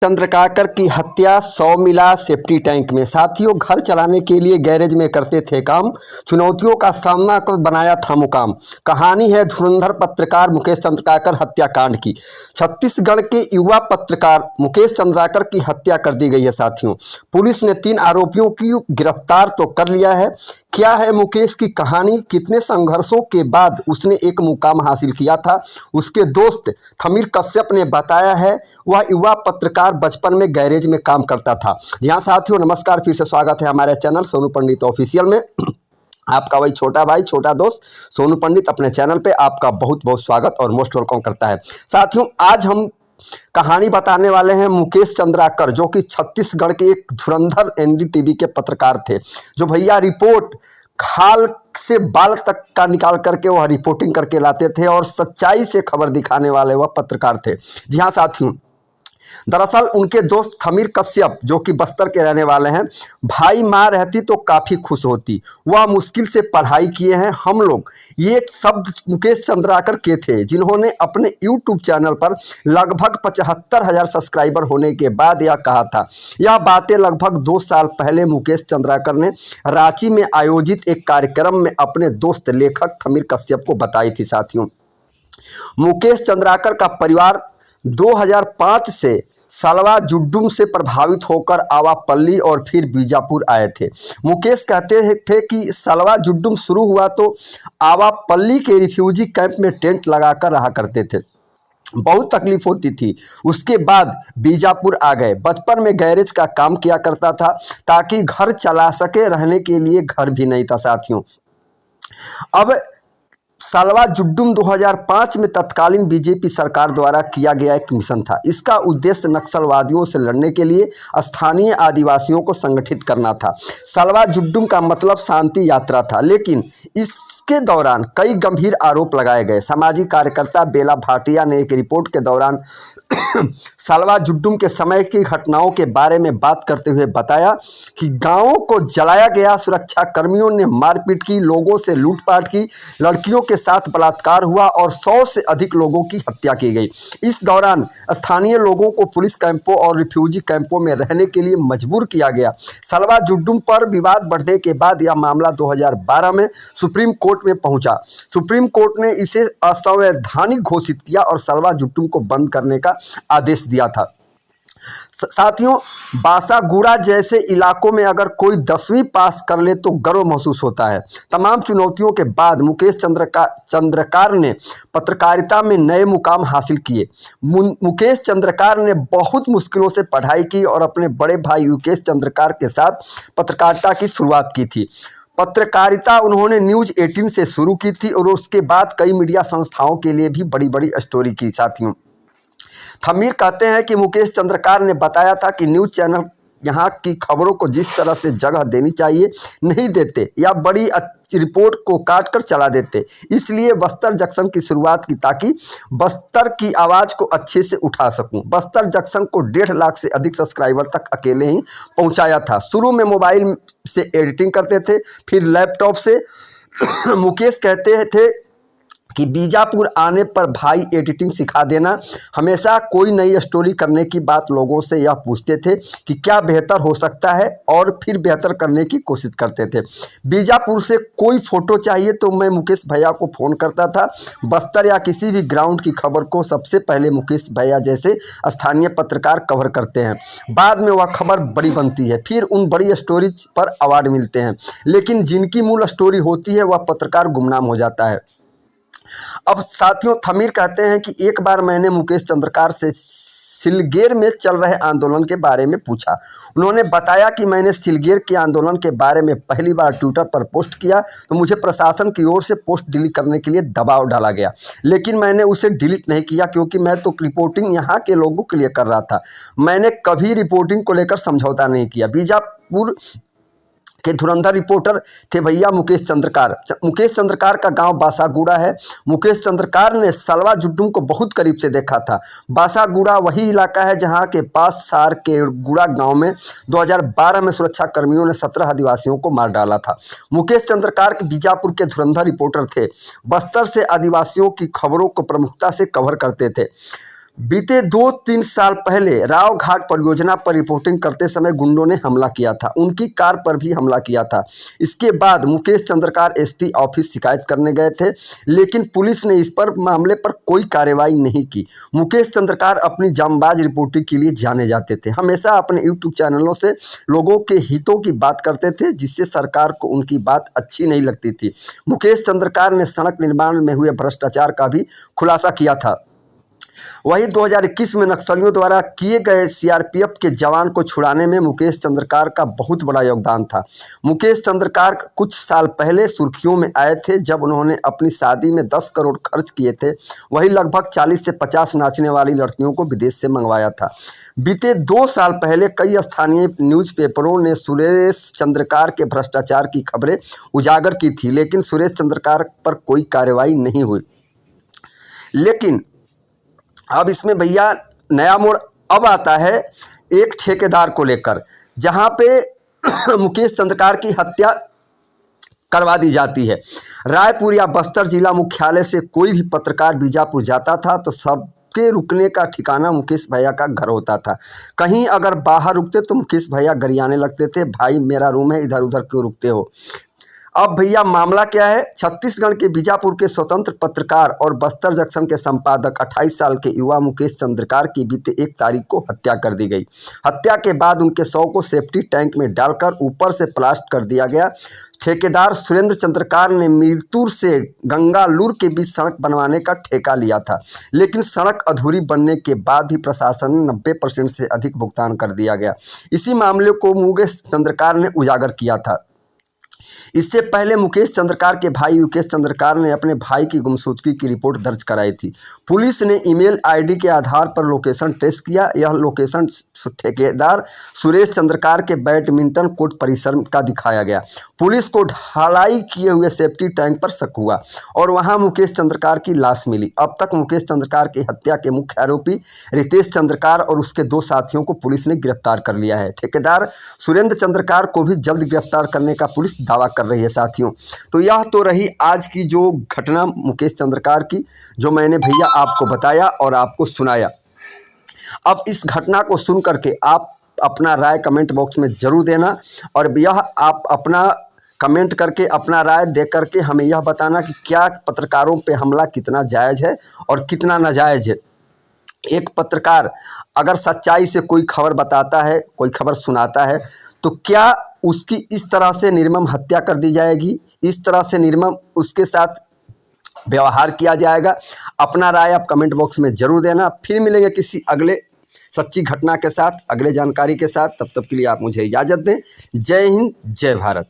चंद्रकाकर की हत्या 100 मिला सेफ्टी टैंक में। साथियों, घर चलाने के लिए गैरेज में करते थे काम, चुनौतियों का सामना कर बनाया था मुकाम। कहानी है धुरंधर पत्रकार मुकेश चंद्रकाकर हत्याकांड की। छत्तीसगढ़ के युवा पत्रकार मुकेश चंद्रकाकर की हत्या कर दी गई है। साथियों, पुलिस ने 3 आरोपियों की गिरफ्तार तो कर लिया है। क्या है मुकेश की कहानी, कितने संघर्षों के बाद उसने एक मुकाम हासिल किया था, उसके दोस्त थमीर कश्यप ने बताया है। वह युवा पत्रकार बचपन में गैरेज में काम करता था। जी हाँ साथियों, नमस्कार, फिर से स्वागत है हमारे चैनल सोनू पंडित ऑफिशियल में। आपका वही छोटा भाई, छोटा दोस्त सोनू पंडित अपने चैनल पे आपका बहुत बहुत स्वागत और मोस्ट वेलकम करता है। साथियों, आज हम कहानी बताने वाले हैं मुकेश चंद्रकाकर, जो कि छत्तीसगढ़ के एक धुरंधर एनडीटीवी के पत्रकार थे, जो भैया रिपोर्ट खाल से बाल तक का निकाल करके वह रिपोर्टिंग करके लाते थे और सच्चाई से खबर दिखाने वाले वह पत्रकार थे। जी हाँ साथियों, दरअसल उनके दोस्त थमीर कश्यप, जो कि बस्तर के रहने वाले हैं, भाई माँ रहती तो काफ़ी खुश होती, वह मुश्किल से पढ़ाई किए हैं हम लोग, ये शब्द मुकेश चंद्रकाकर के थे, जिन्होंने अपने यूट्यूब चैनल पर लगभग 75,000 सब्सक्राइबर होने के बाद यह कहा था। यह बातें लगभग 2 साल पहले मुकेश चंद्रकाकर ने रांची में आयोजित एक कार्यक्रम में अपने दोस्त लेखक थमीर कश्यप को बताई थी। साथियों, मुकेश चंद्रकाकर का परिवार 2005 से सलवा जुड्डुम से प्रभावित होकर आवापल्ली और फिर बीजापुर आए थे। मुकेश कहते थे कि सलवा जुड्डुम शुरू हुआ तो आवापल्ली के रिफ्यूजी कैंप में टेंट लगाकर रहा करते थे, बहुत तकलीफ होती थी। उसके बाद बीजापुर आ गए। बचपन में गैरेज का काम किया करता था ताकि घर चला सके, रहने के लिए घर भी नहीं था। साथियों, अब सलवा जुड्डुम 2005 में तत्कालीन बीजेपी सरकार द्वारा किया गया एक मिशन था। इसका उद्देश्य नक्सलवादियों से लड़ने के लिए स्थानीय आदिवासियों को संगठित करना था। सलवा जुड्डुम का मतलब शांति यात्रा था, लेकिन इसके दौरान कई गंभीर आरोप लगाए गए। सामाजिक कार्यकर्ता बेला भाटिया ने एक रिपोर्ट के दौरान सलवा जुड्डुम के समय की घटनाओं के बारे में बात करते हुए बताया कि गांवों को जलाया गया, सुरक्षा कर्मियों ने मारपीट की, लोगों से लूटपाट की, लड़कियों के साथ बलात्कार हुआ और 100 से अधिक लोगों की हत्या की गई। इस दौरान स्थानीय लोगों को पुलिस कैंपों और रिफ्यूजी कैंपों में रहने के लिए मजबूर किया गया। सलवा जुड्डुम पर विवाद बढ़ने के बाद यह मामला 2012 में सुप्रीम कोर्ट में पहुंचा। सुप्रीम कोर्ट ने इसे असंवैधानिक घोषित किया और सलवा जुड्डुम को बंद करने का आदेश दिया था। साथियों, बासागुड़ा जैसे इलाकों में अगर कोई 10वीं पास कर ले तो गर्व महसूस होता है। तमाम चुनौतियों के बाद मुकेश चंद्रकाकर ने पत्रकारिता में नए मुकाम हासिल किए। मुकेश चंद्रकाकर ने बहुत मुश्किलों से पढ़ाई की और अपने बड़े भाई युकेश चंद्रकाकर के साथ पत्रकारिता की शुरुआत की थी। पत्रकारिता उन्होंने न्यूज़ 18 से शुरू की थी और उसके बाद कई मीडिया संस्थाओं के लिए भी बड़ी बड़ी स्टोरी की। साथियों, थमीर कहते हैं कि मुकेश चंद्रकाकर ने बताया था कि न्यूज़ चैनल यहाँ की खबरों को जिस तरह से जगह देनी चाहिए नहीं देते, या बड़ी अच्छी रिपोर्ट को काट कर चला देते। इसलिए बस्तर जंक्शन की शुरुआत की ताकि बस्तर की आवाज़ को अच्छे से उठा सकूं। बस्तर जंक्शन को 1.5 लाख से अधिक सब्सक्राइबर तक अकेले ही पहुंचाया था। शुरू में मोबाइल से एडिटिंग करते थे, फिर लैपटॉप से। मुकेश कहते थे कि बीजापुर आने पर भाई एडिटिंग सिखा देना। हमेशा कोई नई स्टोरी करने की बात लोगों से यह पूछते थे कि क्या बेहतर हो सकता है और फिर बेहतर करने की कोशिश करते थे। बीजापुर से कोई फ़ोटो चाहिए तो मैं मुकेश भैया को फ़ोन करता था। बस्तर या किसी भी ग्राउंड की खबर को सबसे पहले मुकेश भैया जैसे स्थानीय पत्रकार कवर करते हैं। बाद में वह खबर बड़ी बनती है, फिर उन बड़ी स्टोरीज पर अवार्ड मिलते हैं, लेकिन जिनकी मूल स्टोरी होती है वह पत्रकार गुमनाम हो जाता है। अब साथियों, थमीर कहते हैं कि एक बार मैंने मुकेश चंद्रकाकर से सिलगेर में चल रहे आंदोलन के बारे में पूछा। उन्होंने बताया कि मैंने सिलगेर के आंदोलन के बारे में पहली बार ट्विटर पर पोस्ट किया तो मुझे प्रशासन की ओर से पोस्ट डिलीट करने के लिए दबाव डाला गया, लेकिन मैंने उसे डिलीट नहीं किया क्योंकि मैं तो रिपोर्टिंग यहाँ के लोगों के लिए कर रहा था। मैंने कभी रिपोर्टिंग को लेकर समझौता नहीं किया। बीजापुर के धुरंधर रिपोर्टर थे भैया मुकेश चंद्रकाकर। मुकेश चंद्रकाकर का गांव बासागुड़ा है। मुकेश चंद्रकाकर ने सलवा जुड्डुम को बहुत करीब से देखा था। बासागुड़ा वही इलाका है जहां के पास सार के गुड़ा गांव में 2012 में सुरक्षा कर्मियों ने 17 आदिवासियों को मार डाला था। मुकेश चंद्रकाकर बीजापुर के धुरंधर रिपोर्टर थे। बस्तर से आदिवासियों की खबरों को प्रमुखता से कवर करते थे। बीते 2-3 साल पहले राव घाट परियोजना पर रिपोर्टिंग करते समय गुंडों ने हमला किया था, उनकी कार पर भी हमला किया था। इसके बाद मुकेश चंद्रकार एसपी ऑफिस शिकायत करने गए थे, लेकिन पुलिस ने इस पर मामले पर कोई कार्रवाई नहीं की। मुकेश चंद्रकार अपनी जांबाज रिपोर्टिंग के लिए जाने जाते थे, हमेशा अपने यूट्यूब चैनलों से लोगों के हितों की बात करते थे, जिससे सरकार को उनकी बात अच्छी नहीं लगती थी। मुकेश चंद्रकार ने सड़क निर्माण में हुए भ्रष्टाचार का भी खुलासा किया था। वही 2021 में नक्सलियों द्वारा किए गए सीआरपीएफ के जवान को छुड़ाने में मुकेश चंद्रकार का बहुत बड़ा योगदान था। मुकेश चंद्रकार कुछ साल पहले सुर्खियों में आए थे जब उन्होंने अपनी शादी में 10 करोड़ खर्च किए थे। वही लगभग 40 से 50 नाचने वाली लड़कियों को विदेश से मंगवाया था। बीते 2 साल पहले कई स्थानीय न्यूज़पेपरों ने सुरेश चंद्रकार के भ्रष्टाचार की खबरें उजागर की थी, लेकिन सुरेश चंद्रकार पर कोई कार्रवाई नहीं हुई। लेकिन अब इसमें भैया नया मोड़ अब आता है एक ठेकेदार को लेकर, जहां पे मुकेश चंद्रकार की हत्या करवा दी जाती है। रायपुर या बस्तर जिला मुख्यालय से कोई भी पत्रकार बीजापुर जाता था तो सबके रुकने का ठिकाना मुकेश भैया का घर होता था। कहीं अगर बाहर रुकते तो मुकेश भैया गरियाने लगते थे, भाई मेरा रूम है, इधर उधर क्यों रुकते हो। अब भैया मामला क्या है, छत्तीसगढ़ के बीजापुर के स्वतंत्र पत्रकार और बस्तर जंक्शन के संपादक 28 साल के युवा मुकेश चंद्रकार की बीते 1 तारीख को हत्या कर दी गई। हत्या के बाद उनके शव को सेफ्टी टैंक में डालकर ऊपर से प्लास्ट कर दिया गया। ठेकेदार सुरेंद्र चंद्रकार ने मीरतुर से गंगालूर के बीच सड़क बनवाने का ठेका लिया था, लेकिन सड़क अधूरी बनने के बाद भी प्रशासन ने 90% से अधिक भुगतान कर दिया गया। इसी मामले को मुकेश चंद्रकार ने उजागर किया था। इससे पहले मुकेश चंद्रकार के भाई युकेश चंद्रकार ने अपने भाई की गुमशुदगी की रिपोर्ट दर्ज कराई थी। पुलिस ने ईमेल आईडी के आधार पर लोकेशन ट्रेस किया। यह लोकेशन ठेकेदार सुरेश चंद्रकार के बैडमिंटन कोर्ट परिसर का दिखाया गया। पुलिस को ढलाई किए हुए सेफ्टी टैंक पर शक हुआ और वहां मुकेश चंद्रकार की लाश मिली। अब तक मुकेश चंद्रकार की हत्या के मुख्य आरोपी रितेश चंद्रकार और उसके 2 साथियों को पुलिस ने गिरफ्तार कर लिया है। ठेकेदार सुरेंद्र चंद्रकार को भी जल्द गिरफ्तार करने का पुलिस दावा कर रही है। साथियों, तो यह तो रही आज की जो घटना मुकेश चंद्रकार की, जो मैंने भैया आपको बताया और आपको सुनाया। अब इस घटना को सुन करके आप अपना राय कमेंट बॉक्स में ज़रूर देना, और यह आप अपना कमेंट करके अपना राय दे करके हमें यह बताना कि क्या पत्रकारों पे हमला कितना जायज़ है और कितना नाजायज़ है। एक पत्रकार अगर सच्चाई से कोई खबर बताता है, कोई खबर सुनाता है, तो क्या उसकी इस तरह से निर्मम हत्या कर दी जाएगी, इस तरह से निर्मम उसके साथ व्यवहार किया जाएगा? अपना राय आप कमेंट बॉक्स में ज़रूर देना। फिर मिलेंगे किसी अगले सच्ची घटना के साथ, अगले जानकारी के साथ। तब तक के लिए आप मुझे इजाज़त दें। जय हिंद, जय भारत।